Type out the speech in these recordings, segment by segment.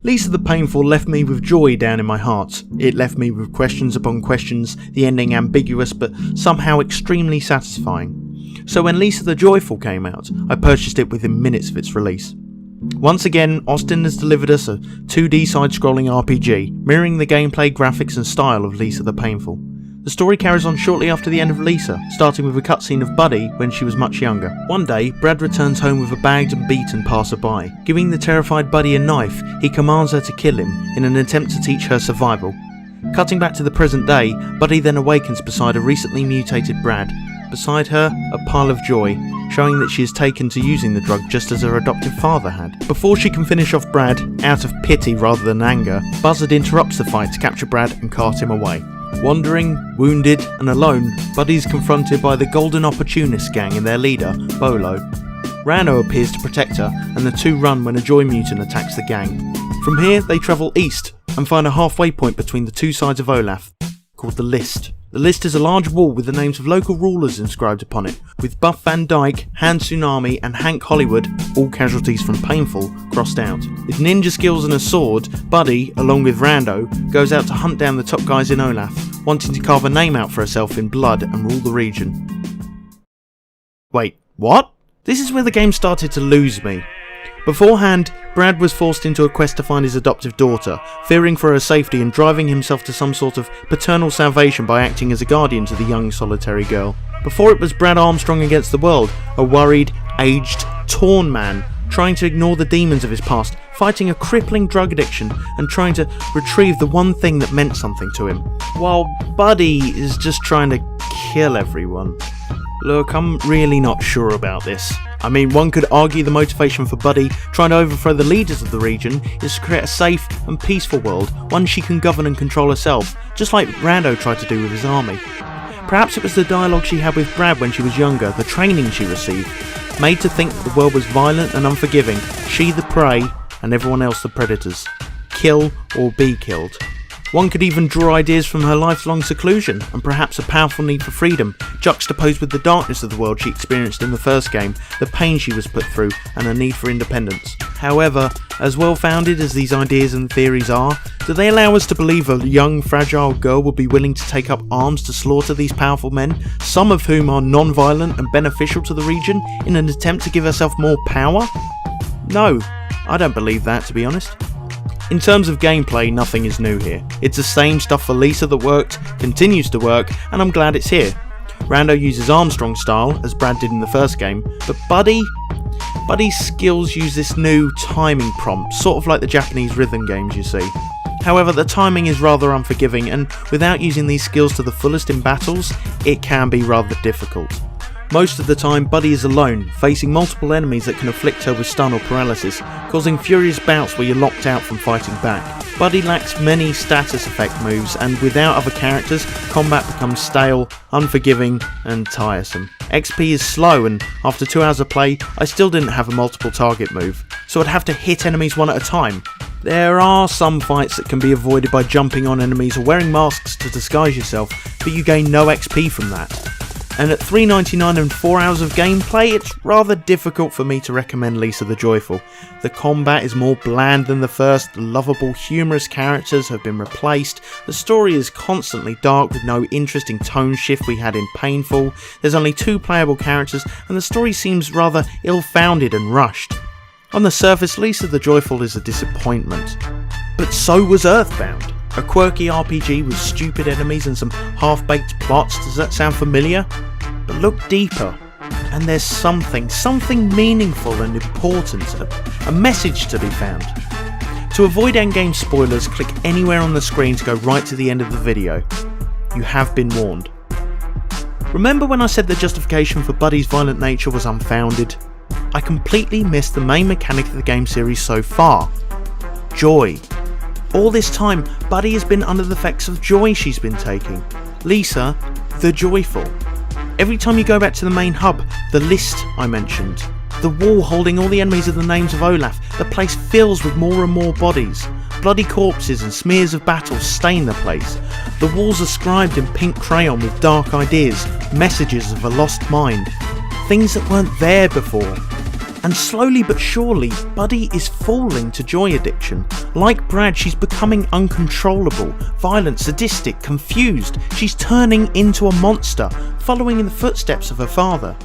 Lisa the Painful left me with joy down in my heart. It left me with questions upon questions, the ending ambiguous but somehow extremely satisfying. So when Lisa the Joyful came out, I purchased it within minutes of its release. Once again, Austin has delivered us a 2D side-scrolling RPG, mirroring the gameplay, graphics and style of Lisa the Painful. The story carries on shortly after the end of Lisa, starting with a cutscene of Buddy when she was much younger. One day, Brad returns home with a bagged and beaten passerby. Giving the terrified Buddy a knife, he commands her to kill him in an attempt to teach her survival. Cutting back to the present day, Buddy then awakens beside a recently mutated Brad. Beside her, a pile of joy, showing that she is taken to using the drug just as her adoptive father had. Before she can finish off Brad, out of pity rather than anger, Buzzard interrupts the fight to capture Brad and cart him away. Wandering, wounded and alone, Buddy is confronted by the Golden Opportunist gang and their leader, Bolo. Rando appears to protect her and the two run when a Joy Mutant attacks the gang. From here they travel east and find a halfway point between the two sides of Olaf, called the List. The List is a large wall with the names of local rulers inscribed upon it, with Buff Van Dyke, Han Tsunami and Hank Hollywood, all casualties from Painful, crossed out. With ninja skills and a sword, Buddy, along with Rando, goes out to hunt down the top guys in Olaf, wanting to carve a name out for herself in blood and rule the region. Wait, what? This is where the game started to lose me. Beforehand, Brad was forced into a quest to find his adoptive daughter, fearing for her safety and driving himself to some sort of paternal salvation by acting as a guardian to the young solitary girl. Before it was Brad Armstrong against the world, a worried, aged, torn man, trying to ignore the demons of his past, fighting a crippling drug addiction and trying to retrieve the one thing that meant something to him, while Buddy is just trying to kill everyone. Look, I'm really not sure about this. I mean, one could argue the motivation for Buddy trying to overthrow the leaders of the region is to create a safe and peaceful world, one she can govern and control herself, just like Rando tried to do with his army. Perhaps it was the dialogue she had with Brad when she was younger, the training she received, made to think that the world was violent and unforgiving, she the prey and everyone else the predators. Kill or be killed. One could even draw ideas from her lifelong seclusion and perhaps a powerful need for freedom, juxtaposed with the darkness of the world she experienced in the first game, the pain she was put through and her need for independence. However, as well founded as these ideas and theories are, do they allow us to believe a young, fragile girl would be willing to take up arms to slaughter these powerful men, some of whom are non-violent and beneficial to the region, in an attempt to give herself more power? No, I don't believe that, to be honest. In terms of gameplay, nothing is new here. It's the same stuff for Lisa that worked, continues to work, and I'm glad it's here. Rando uses Armstrong style, as Brad did in the first game, but Buddy's skills use this new timing prompt, sort of like the Japanese rhythm games you see. However, the timing is rather unforgiving, and without using these skills to the fullest in battles, it can be rather difficult. Most of the time, Buddy is alone, facing multiple enemies that can afflict her with stun or paralysis, causing furious bouts where you're locked out from fighting back. Buddy lacks many status effect moves, and without other characters, combat becomes stale, unforgiving, and tiresome. XP is slow, and after 2 hours of play, I still didn't have a multiple target move, so I'd have to hit enemies one at a time. There are some fights that can be avoided by jumping on enemies or wearing masks to disguise yourself, but you gain no XP from that. And at $3.99 and 4 hours of gameplay, it's rather difficult for me to recommend Lisa the Joyful. The combat is more bland than the first, the lovable, humorous characters have been replaced, the story is constantly dark with no interesting tone shift we had in Painful, there's only 2 playable characters, and the story seems rather ill-founded and rushed. On the surface, Lisa the Joyful is a disappointment. But so was Earthbound. A quirky RPG with stupid enemies and some half-baked plots, does that sound familiar? But look deeper, and there's something meaningful and important, a message to be found. To avoid endgame spoilers, click anywhere on the screen to go right to the end of the video. You have been warned. Remember when I said the justification for Buddy's violent nature was unfounded? I completely missed the main mechanic of the game series so far. Joy. All this time, Buddy has been under the effects of joy she's been taking. Lisa, the Joyful. Every time you go back to the main hub, the List I mentioned, the wall holding all the enemies of the names of Olaf, the place fills with more and more bodies. Bloody corpses and smears of battle stain the place. The walls are scribed in pink crayon with dark ideas, messages of a lost mind. Things that weren't there before. And slowly but surely, Buddy is falling to joy addiction, Like Brad, she's becoming uncontrollable, violent, sadistic, confused. She's turning into a monster, following in the footsteps of her father.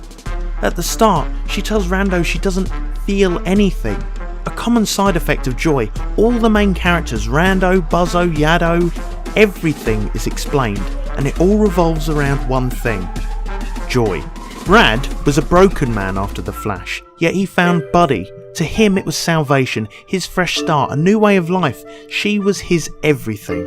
At the start, she tells Rando she doesn't feel anything. A common side effect of joy. All the main characters, Rando, Buzzo, Yado, everything is explained, and it all revolves around one thing: joy. Brad was a broken man after the Flash, yet he found Buddy. To him it was salvation, his fresh start, a new way of life. She was his everything.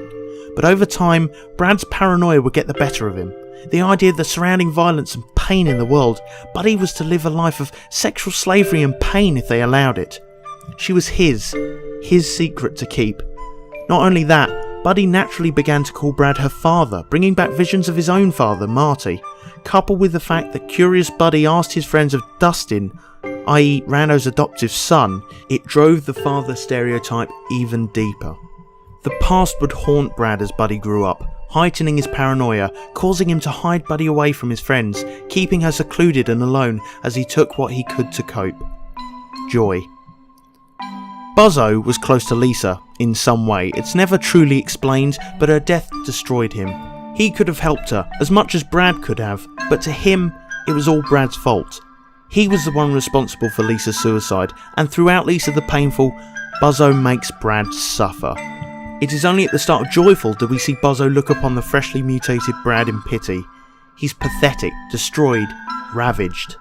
But over time, Brad's paranoia would get the better of him. The idea of the surrounding violence and pain in the world. Buddy was to live a life of sexual slavery and pain if they allowed it. She was his secret to keep. Not only that, Buddy naturally began to call Brad her father, bringing back visions of his own father, Marty. Coupled with the fact that curious Buddy asked his friends of Dustin, i.e. Rando's adoptive son, it drove the father stereotype even deeper. The past would haunt Brad as Buddy grew up, heightening his paranoia, causing him to hide Buddy away from his friends, keeping her secluded and alone as he took what he could to cope. Joy. Buzzo was close to Lisa in some way. It's never truly explained, but her death destroyed him. He could have helped her as much as Brad could have, but to him it was all Brad's fault. He was the one responsible for Lisa's suicide, and throughout Lisa the Painful, Buzzo makes Brad suffer. It is only at the start of Joyful that we see Buzzo look upon the freshly mutated Brad in pity. He's pathetic, destroyed, ravaged.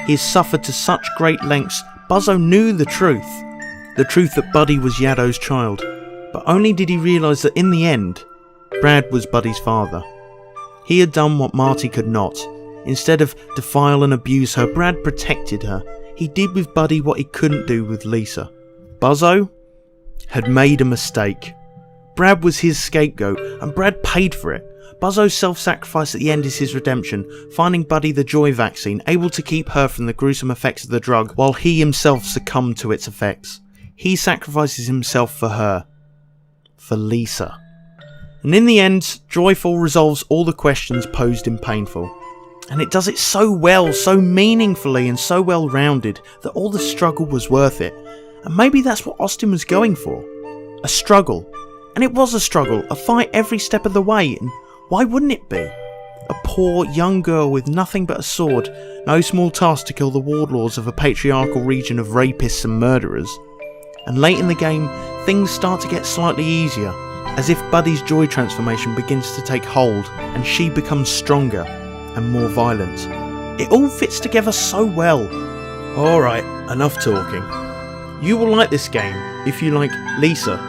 He has suffered to such great lengths. Buzzo knew the truth that Buddy was Yado's child, but only did he realise that in the end, Brad was Buddy's father. He had done what Marty could not. Instead of defile and abuse her, Brad protected her. He did with Buddy what he couldn't do with Lisa. Buzzo had made a mistake. Brad was his scapegoat, and Brad paid for it. Buzzo's self-sacrifice at the end is his redemption, finding Buddy the joy vaccine, able to keep her from the gruesome effects of the drug, while he himself succumbed to its effects. He sacrifices himself for her. For Lisa. And in the end, Joyful resolves all the questions posed in Painful. And it does it so well, so meaningfully and so well rounded that all the struggle was worth it. And maybe that's what Austin was going for. A struggle. And it was a struggle, a fight every step of the way, and why wouldn't it be? A poor young girl with nothing but a sword, no small task to kill the warlords of a patriarchal region of rapists and murderers. And late in the game, things start to get slightly easier, as if Buddy's joy transformation begins to take hold and she becomes stronger and more violent. It all fits together so well. Alright, enough talking. You will like this game if you like Lisa,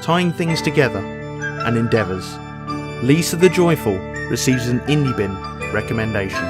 tying things together, and endeavours. Lisa the Joyful receives an Indie Bin recommendation.